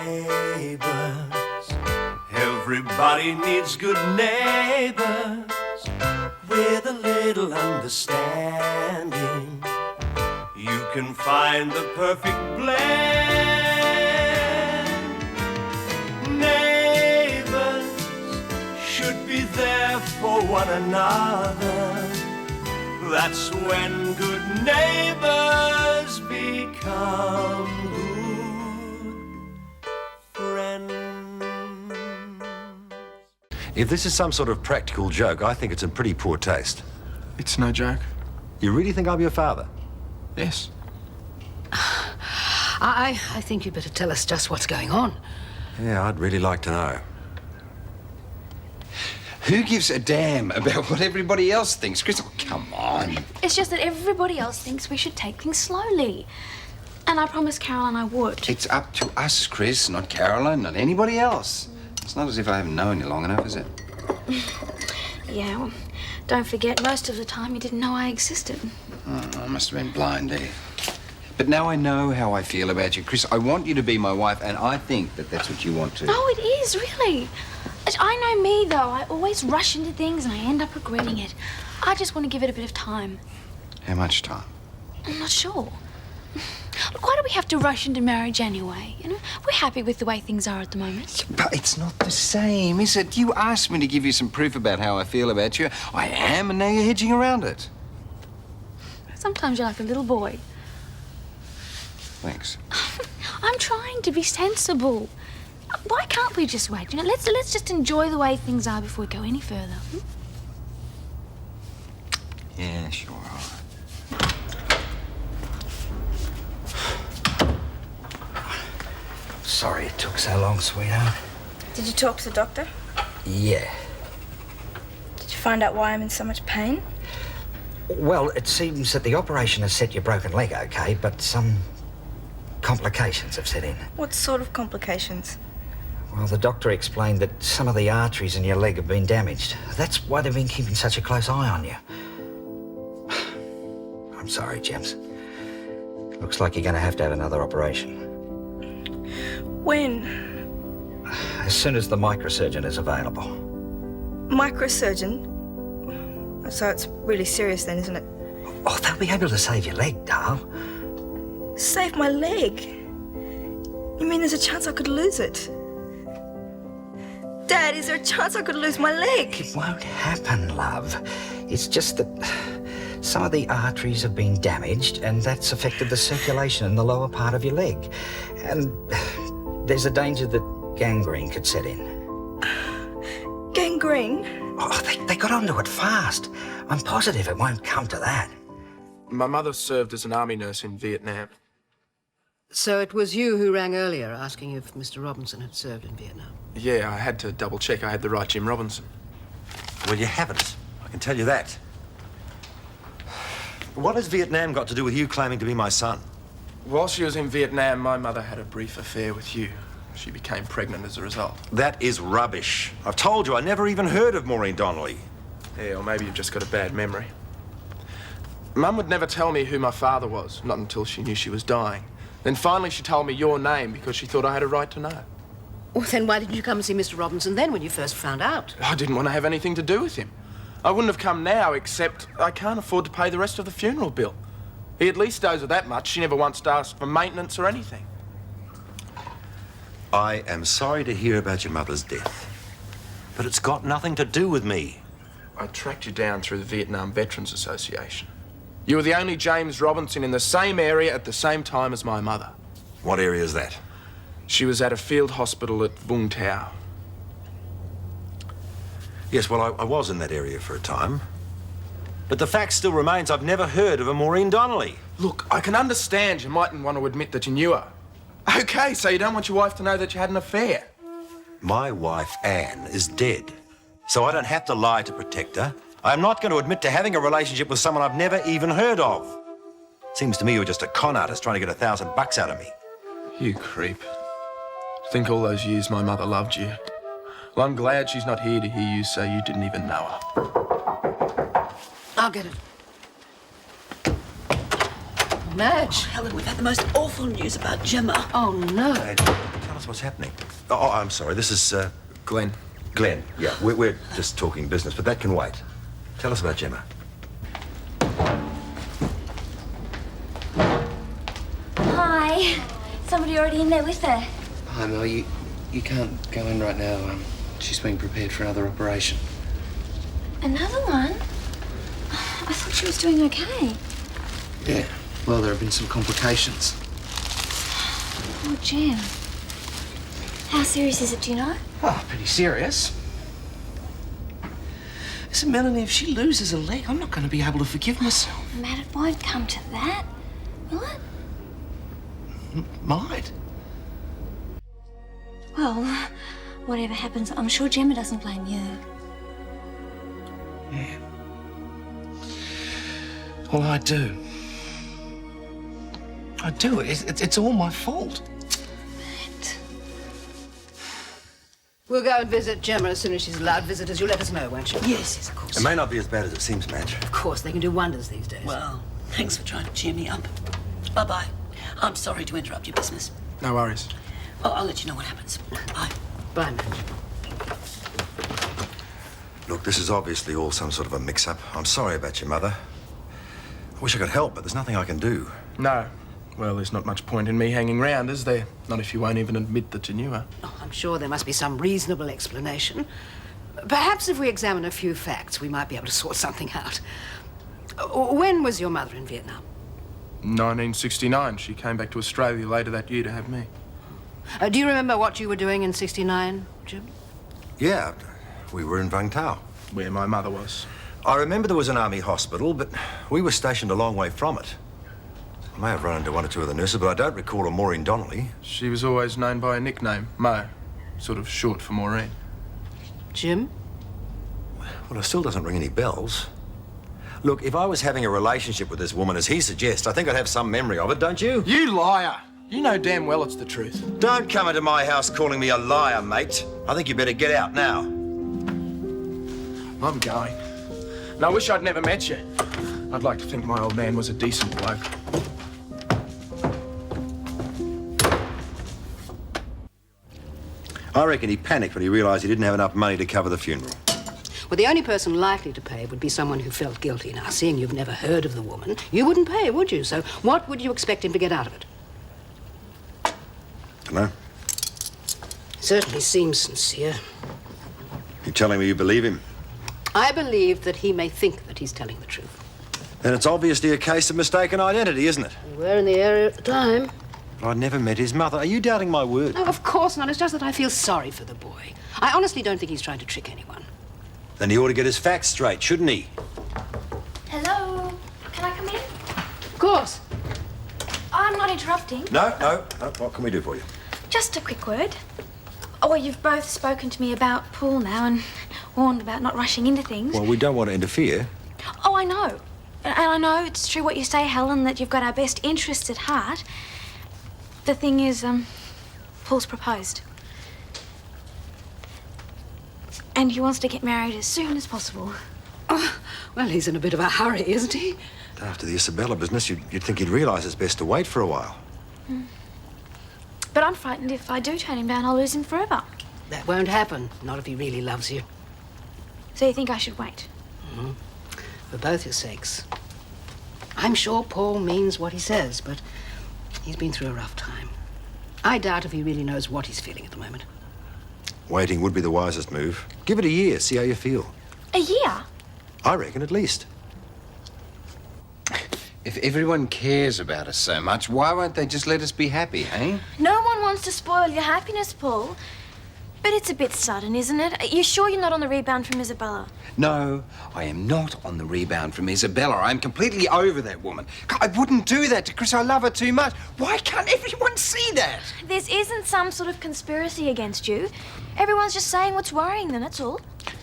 Neighbours, everybody needs good neighbours with a little understanding. You can find the perfect blend. Neighbours should be there for one another. That's when good neighbours become good friends. If this is some sort of practical joke, I think it's in pretty poor taste. It's no joke. You really think I'm your father? Yes. I think you'd better tell us just what's going on. Yeah, I'd really like to know. Who gives a damn about what everybody else thinks? Chris, oh, come on. It's just that everybody else thinks we should take things slowly. And I promised Caroline I would. It's up to us, Chris, not Caroline, not anybody else. It's not as if I haven't known you long enough, is it? Yeah, well, don't forget, most of the time you didn't know I existed. Oh, I must have been blind there. But now I know how I feel about you, Chris. I want you to be my wife, and I think that that's what you want to. No, it is, really. I know me, though. I always rush into things and I end up regretting it. I just want to give it a bit of time. How much time? I'm not sure. Look, why do we have to rush into marriage anyway? You know, we're happy with the way things are at the moment. But it's not the same, is it? You asked me to give you some proof about how I feel about you. I am, and now you're hedging around it. Sometimes you're like a little boy. Thanks. I'm trying to be sensible. Why can't we just wait? You know, let's just enjoy the way things are before we go any further. Yeah, sure. Sorry it took so long, sweetheart. Did you talk to the doctor? Yeah. Did you find out why I'm in so much pain? Well, it seems that the operation has set your broken leg okay, but some complications have set in. What sort of complications? Well, the doctor explained that some of the arteries in your leg have been damaged. That's why they've been keeping such a close eye on you. I'm sorry, Gems. Looks like you're going to have another operation. When? As soon as the microsurgeon is available. Microsurgeon? So it's really serious then, isn't it? Oh, they'll be able to save your leg, Darl. Save my leg? You mean there's a chance I could lose it? Dad, is there a chance I could lose my leg? It won't happen, love. It's just that some of the arteries have been damaged and that's affected the circulation in the lower part of your leg. And there's a danger that gangrene could set in. Gangrene? Oh, they got onto it fast. I'm positive it won't come to that. My mother served as an army nurse in Vietnam. So it was you who rang earlier asking if Mr. Robinson had served in Vietnam? Yeah, I had to double check I had the right Jim Robinson. Well, you haven't. I can tell you that. What has Vietnam got to do with you claiming to be my son? While she was in Vietnam, my mother had a brief affair with you. She became pregnant as a result. That is rubbish. I've told you, I never even heard of Maureen Donnelly. Yeah, or maybe you've just got a bad memory. Mum would never tell me who my father was, not until she knew she was dying. Then finally she told me your name because she thought I had a right to know. Well, then why didn't you come and see Mr. Robinson then when you first found out? I didn't want to have anything to do with him. I wouldn't have come now, except I can't afford to pay the rest of the funeral bill. He at least owes her that much. She never once asked for maintenance or anything. I am sorry to hear about your mother's death, but it's got nothing to do with me. I tracked you down through the Vietnam Veterans Association. You were the only James Robinson in the same area at the same time as my mother. What area is that? She was at a field hospital at Vung Tau. Yes, well, I was in that area for a time. But the fact still remains I've never heard of a Maureen Donnelly. Look, I can understand you mightn't want to admit that you knew her. Okay, so you don't want your wife to know that you had an affair. My wife, Anne, is dead. So I don't have to lie to protect her. I'm not going to admit to having a relationship with someone I've never even heard of. Seems to me you're just a con artist trying to get $1,000 out of me. You creep. Think all those years my mother loved you. Well, I'm glad she's not here to hear you say you didn't even know her. I'll get it. Madge. Helen, we've had the most awful news about Gemma. Oh, no. Madge, tell us what's happening? Oh, I'm sorry. This is, Glen. Glen. Yeah, we're just talking business, but that can wait. Tell us about Gemma. Hi. Somebody already in there with her. Hi, Mel. You can't go in right now. She's being prepared for another operation. Another one? I thought she was doing okay. Yeah. Well, there have been some complications. Oh, Gem. How serious is it, do you know? Oh, pretty serious. Listen, Melanie, if she loses a leg, I'm not going to be able to forgive myself. Matt, it won't come to that, will it? Might. Well, whatever happens, I'm sure Gemma doesn't blame you. Yeah. Well, I do. I do. It's all my fault. We'll go and visit Gemma as soon as she's allowed visitors. You'll let us know, won't you? Yes, of course. It may not be as bad as it seems, Madge. Of course, they can do wonders these days. Well, thanks for trying to cheer me up. Bye-bye. I'm sorry to interrupt your business. No worries. Oh, I'll let you know what happens. Bye. Bye, Madge. Look, this is obviously all some sort of a mix-up. I'm sorry about your mother. I wish I could help, but there's nothing I can do. No. Well, there's not much point in me hanging round, is there? Not if you won't even admit that you knew her. Oh, I'm sure there must be some reasonable explanation. Perhaps if we examine a few facts, we might be able to sort something out. When was your mother in Vietnam? 1969. She came back to Australia later that year to have me. Do you remember what you were doing in '69, Jim? Yeah, we were in Vung Tau. Where my mother was. I remember there was an army hospital, but we were stationed a long way from it. I may have run into one or two of the nurses, but I don't recall a Maureen Donnelly. She was always known by a nickname, Mo. Sort of short for Maureen. Jim? Well, it still doesn't ring any bells. Look, if I was having a relationship with this woman, as he suggests, I think I'd have some memory of it, don't you? You liar! You know damn well it's the truth. Don't come into my house calling me a liar, mate. I think you better get out now. I'm going. And I wish I'd never met you. I'd like to think my old man was a decent bloke. I reckon he panicked when he realised he didn't have enough money to cover the funeral. Well, the only person likely to pay would be someone who felt guilty. Now, seeing you've never heard of the woman, you wouldn't pay, would you? So what would you expect him to get out of it? Dunno. Certainly seems sincere. You're telling me you believe him? I believe that he may think that he's telling the truth. Then it's obviously a case of mistaken identity, isn't it? We were in the area at the time. But I'd never met his mother. Are you doubting my word? No, of course not. It's just that I feel sorry for the boy. I honestly don't think he's trying to trick anyone. Then he ought to get his facts straight, shouldn't he? Hello? Can I come in? Of course. I'm not interrupting. No. What can we do for you? Just a quick word. Oh, well, you've both spoken to me about Paul now and warned about not rushing into things. Well, we don't want to interfere. Oh, I know. And I know it's true what you say, Helen, that you've got our best interests at heart. The thing is, Paul's proposed. And he wants to get married as soon as possible. Oh, well, he's in a bit of a hurry, isn't he? After the Isabella business, you'd think he'd realise it's best to wait for a while. But I'm frightened if I do turn him down, I'll lose him forever. That won't happen. Not if he really loves you. So you think I should wait? Mm-hmm. For both your sakes. I'm sure Paul means what he says, but he's been through a rough time. I doubt if he really knows what he's feeling at the moment. Waiting would be the wisest move. Give it a year, see how you feel. A year? I reckon at least. If everyone cares about us so much, why won't they just let us be happy, eh? No one wants to spoil your happiness, Paul. But it's a bit sudden, isn't it? Are you sure you're not on the rebound from Isabella? No, I am not on the rebound from Isabella. I'm completely over that woman. I wouldn't do that to Chris. I love her too much. Why can't everyone see that? This isn't some sort of conspiracy against you. Everyone's just saying what's worrying them, that's all.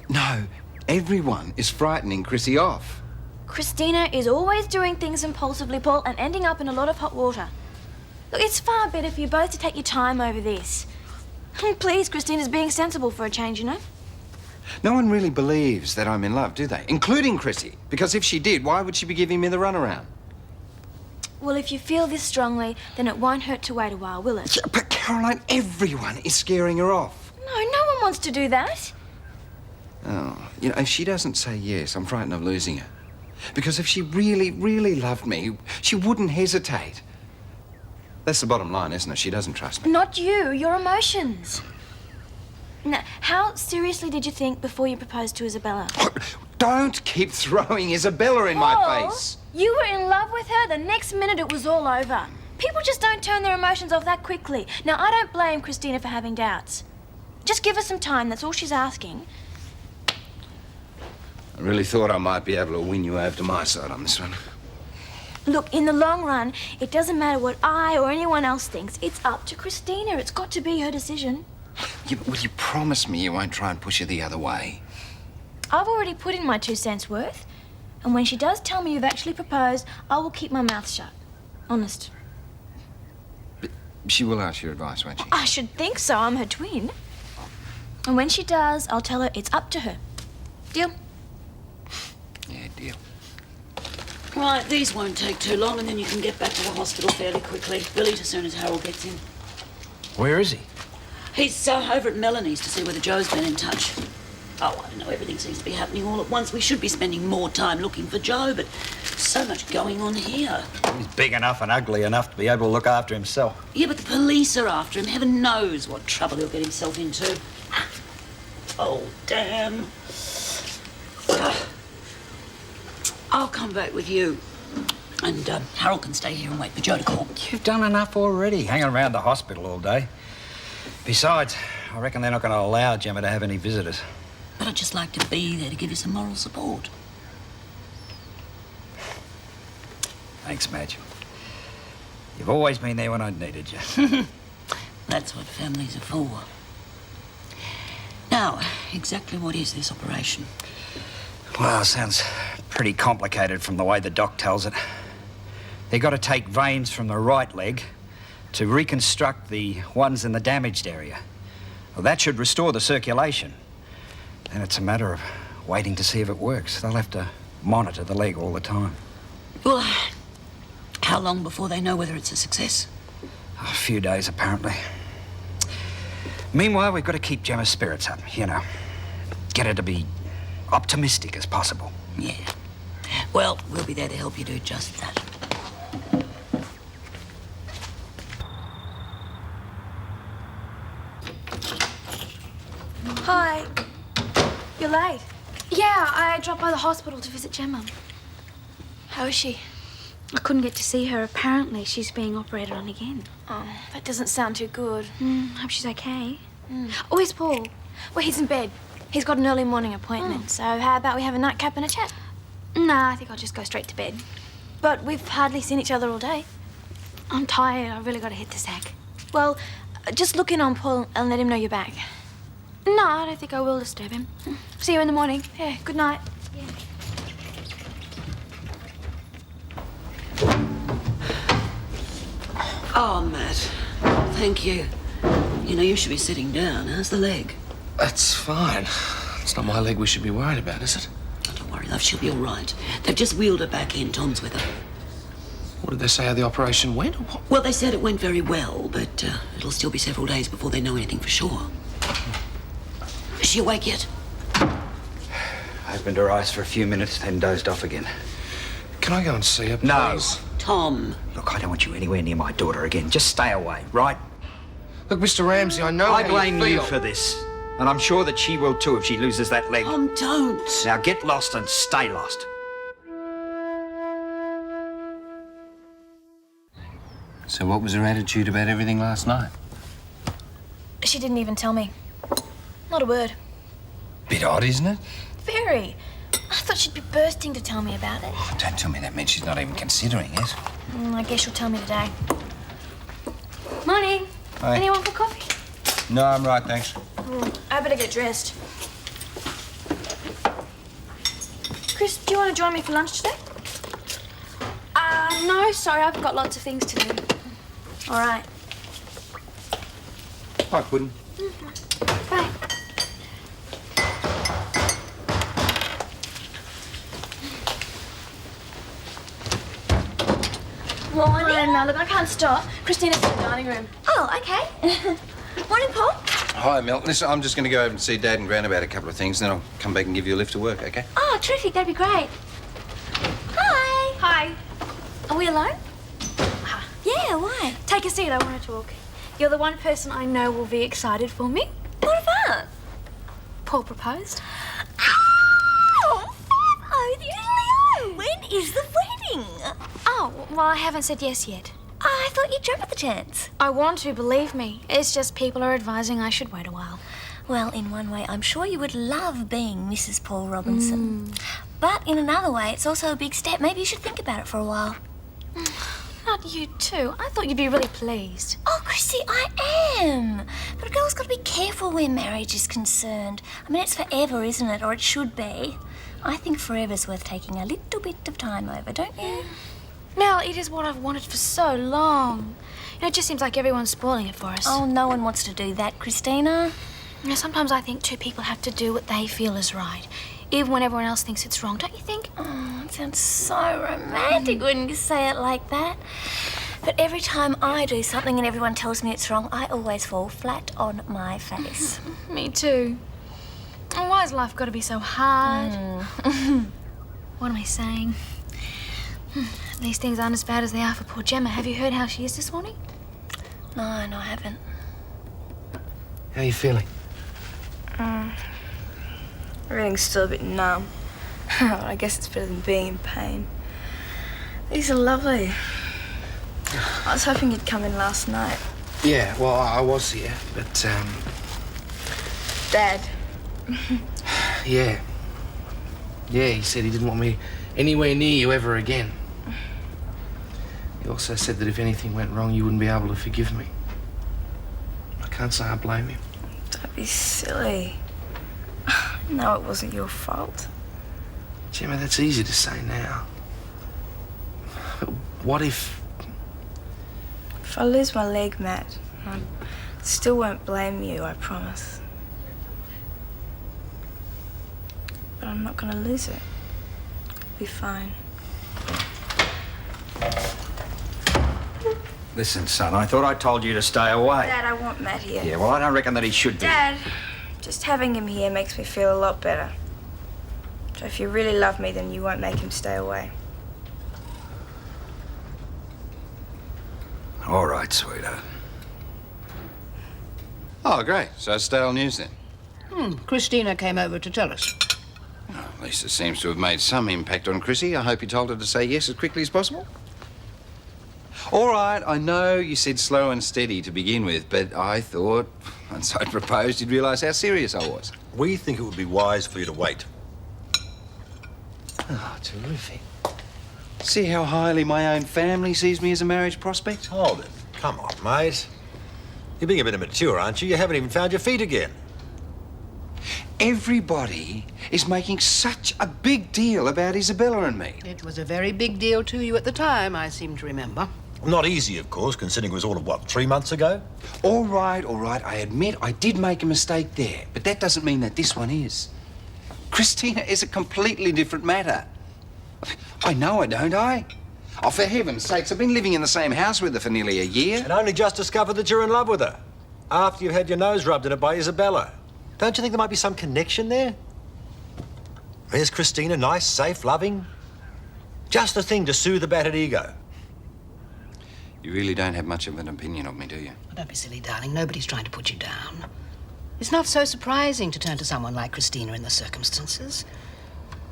No, everyone is frightening Chrissy off. Christina is always doing things impulsively, Paul, and ending up in a lot of hot water. Look, it's far better for you both to take your time over this. Please, Christina's being sensible for a change, you know? No one really believes that I'm in love, do they? Including Chrissy. Because if she did, why would she be giving me the runaround? Well, if you feel this strongly, then it won't hurt to wait a while, will it? Yeah, but Caroline, everyone is scaring her off. No one wants to do that. Oh, you know, if she doesn't say yes, I'm frightened of losing her. Because if she really, really loved me, she wouldn't hesitate. That's the bottom line, isn't it? She doesn't trust me. Not you, your emotions. Now, how seriously did you think before you proposed to Isabella? Don't keep throwing Isabella in my face. You were in love with her, the next minute it was all over. People just don't turn their emotions off that quickly. Now, I don't blame Christina for having doubts. Just give her some time, that's all she's asking. I really thought I might be able to win you over to my side on this one. Look, in the long run, it doesn't matter what I or anyone else thinks. It's up to Christina. It's got to be her decision. Yeah, but will you promise me you won't try and push her the other way? I've already put in my 2 cents worth. And when she does tell me you've actually proposed, I will keep my mouth shut. Honest. But she will ask your advice, won't she? I should think so. I'm her twin. And when she does, I'll tell her it's up to her. Deal? Yeah, deal. Right, these won't take too long, and then you can get back to the hospital fairly quickly. We'll eat as soon as Harold gets in. Where is he? He's over at Melanie's to see whether Joe's been in touch. Oh, I don't know, everything seems to be happening all at once. We should be spending more time looking for Joe, but so much going on here. He's big enough and ugly enough to be able to look after himself. Yeah, but the police are after him. Heaven knows what trouble he'll get himself into. Oh, damn. I'll come back with you. And Harold can stay here and wait for Joe to call. You've done enough already, hanging around the hospital all day. Besides, I reckon they're not going to allow Gemma to have any visitors. But I'd just like to be there to give you some moral support. Thanks, Madge. You've always been there when I needed you. That's what families are for. Now, exactly what is this operation? Well, it sounds pretty complicated from the way the doc tells it. They've got to take veins from the right leg to reconstruct the ones in the damaged area. Well, that should restore the circulation. And it's a matter of waiting to see if it works. They'll have to monitor the leg all the time. Well, how long before they know whether it's a success? A few days, apparently. Meanwhile, we've got to keep Gemma's spirits up, you know. Get her to be optimistic as possible. Yeah. Well, we'll be there to help you do just that. Hi. You're late. Yeah, I dropped by the hospital to visit Gemma. How is she? I couldn't get to see her. Apparently, she's being operated on again. Oh, that doesn't sound too good. Hope she's okay. Oh, where's Paul? Well, he's in bed. He's got an early morning appointment, so how about we have a nightcap and a chat? Nah, I think I'll just go straight to bed. But we've hardly seen each other all day. I'm tired. I've really got to hit the sack. Well, just look in on Paul and let him know you're back. No, I don't think I will disturb him. See you in the morning. Yeah, good night. Yeah. Oh, Matt. Thank you. You know, you should be sitting down. How's the leg? That's fine. It's not my leg we should be worried about, is it? Oh, don't worry, love. She'll be all right. They've just wheeled her back in. Tom's with her. What did they say how the operation went? Or what? Well, they said it went very well, but it'll still be several days before they know anything for sure. Is she awake yet? Opened her eyes for a few minutes, then dozed off again. Can I go and see her, please? No. Tom. Look, I don't want you anywhere near my daughter again. Just stay away, right? Look, Mr. Ramsey, I know I how blame you you feel. for this. And I'm sure that she will too if she loses that leg. Tom, don't. Now get lost and stay lost. So what was her attitude about everything last night? She didn't even tell me. Not a word. Bit odd, isn't it? Very. I thought she'd be bursting to tell me about it. Oh, don't tell me that means she's not even considering it. I guess she'll tell me today. Morning. Hi. Anyone for coffee? No, I'm right, thanks. I better get dressed. Chris, do you want to join me for lunch today? No, sorry, I've got lots of things to do. All right. Hi, Puddin'. Bye. Morning. Morning, Mel. Look, I can't stop. Christina's in the dining room. Oh, okay. Morning, Paul. Hi, Mel. Listen, I'm just going to go over and see Dad and Gran about a couple of things, then I'll come back and give you a lift to work, okay? Oh, terrific. That'd be great. Hi. Hi. Are we alone? Yeah, why? Take a seat. I want to talk. You're the one person I know will be excited for me. What about? Paul proposed. Oh, Leo! When is the wedding? Oh, well, I haven't said yes yet. I thought you'd jump at the chance. I want to, believe me. It's just people are advising I should wait a while. Well, in one way, I'm sure you would love being Mrs. Paul Robinson. But in another way, it's also a big step. Maybe you should think about it for a while. Not you too. I thought you'd be really pleased. Oh, Chrissy, I am. But a girl's got to be careful where marriage is concerned. I mean, it's forever, isn't it? Or it should be. I think forever's worth taking a little bit of time over, don't you? Mel, it is what I've wanted for so long. You know, it just seems like everyone's spoiling it for us. Oh, no one wants to do that, Christina. You know, sometimes I think two people have to do what they feel is right, even when everyone else thinks it's wrong, don't you think? Oh, it sounds so romantic when you say it like that. But every time I do something and everyone tells me it's wrong, I always fall flat on my face. Me too. Oh, why has life got to be so hard? What am I saying? These things aren't as bad as they are for poor Gemma. Have you heard how she is this morning? No, I haven't. How are you feeling? Everything's still a bit numb. I guess it's better than being in pain. These are lovely. I was hoping you'd come in last night. Yeah, well, I was here, but, Dad. yeah. Yeah, he said he didn't want me anywhere near you ever again. He also said that if anything went wrong, you wouldn't be able to forgive me. I can't say I blame him. Don't be silly. No, it wasn't your fault. Gemma, that's easy to say now. But what if... If I lose my leg, Matt, I still won't blame you, I promise. But I'm not gonna lose it. It'll be fine. Listen, son, I thought I told you to stay away. Dad, I want Matt here. Yeah, well, I don't reckon that he should be. Dad, just having him here makes me feel a lot better. So if you really love me, then you won't make him stay away. All right, sweetheart. Oh, great. So it's stale news then. Christina came over to tell us. Oh, at least it seems to have made some impact on Chrissy. I hope you told her to say yes as quickly as possible. All right, I know you said slow and steady to begin with, but I thought, once I proposed, you'd realise how serious I was. We think it would be wise for you to wait. Oh, terrific. See how highly my own family sees me as a marriage prospect? Hold it. Come on, mate. You're being a bit immature, aren't you? You haven't even found your feet again. Everybody is making such a big deal about Isabella and me. It was a very big deal to you at the time, I seem to remember. Not easy, of course, considering it was all of, what, 3 months ago? All right. I admit I did make a mistake there, but that doesn't mean that this one is. Christina is a completely different matter. I know her, don't I? Oh, for heaven's sakes, I've been living in the same house with her for nearly a year. And only just discovered that you're in love with her. After you've had your nose rubbed in it by Isabella. Don't you think there might be some connection there? There's Christina, nice, safe, loving. Just the thing to soothe the battered ego. You really don't have much of an opinion of me, do you? Oh, don't be silly, darling. Nobody's trying to put you down. It's not so surprising to turn to someone like Christina in the circumstances.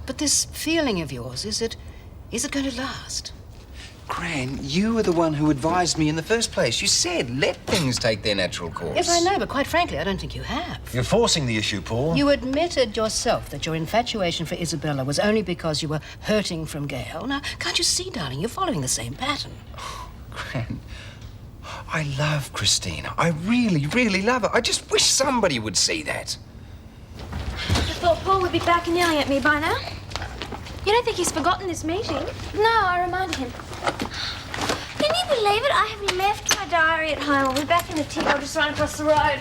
But this feeling of yours, is it going to last? Gran, you were the one who advised me in the first place. You said let things take their natural course. Yes, I know, but quite frankly, I don't think you have. You're forcing the issue, Paul. You admitted yourself that your infatuation for Isabella was only because you were hurting from Gayle. Now, can't you see, darling, you're following the same pattern. Gran, I love Christina. I really, really love her. I just wish somebody would see that. I thought Paul would be back and yelling at me by now. You don't think he's forgotten this meeting? No, I reminded him. Can you believe it? I have left my diary at home. I'll be back in a tick. I'll just run across the road.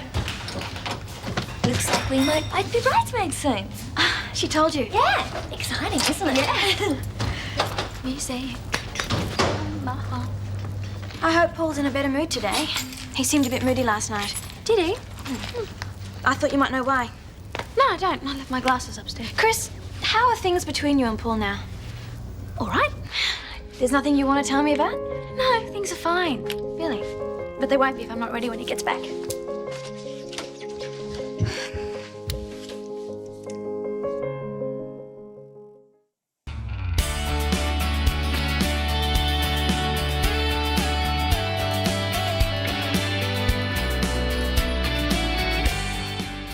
Looks like we might be bridesmaids soon. She told you? Yeah. Exciting, isn't it? Yeah. You see. I hope Paul's in a better mood today. He seemed a bit moody last night. Did he? I thought you might know why. No, I don't. I left my glasses upstairs. Chris, how are things between you and Paul now? All right. There's nothing you want to tell me about? No, things are fine. Really. But they won't be if I'm not ready when he gets back.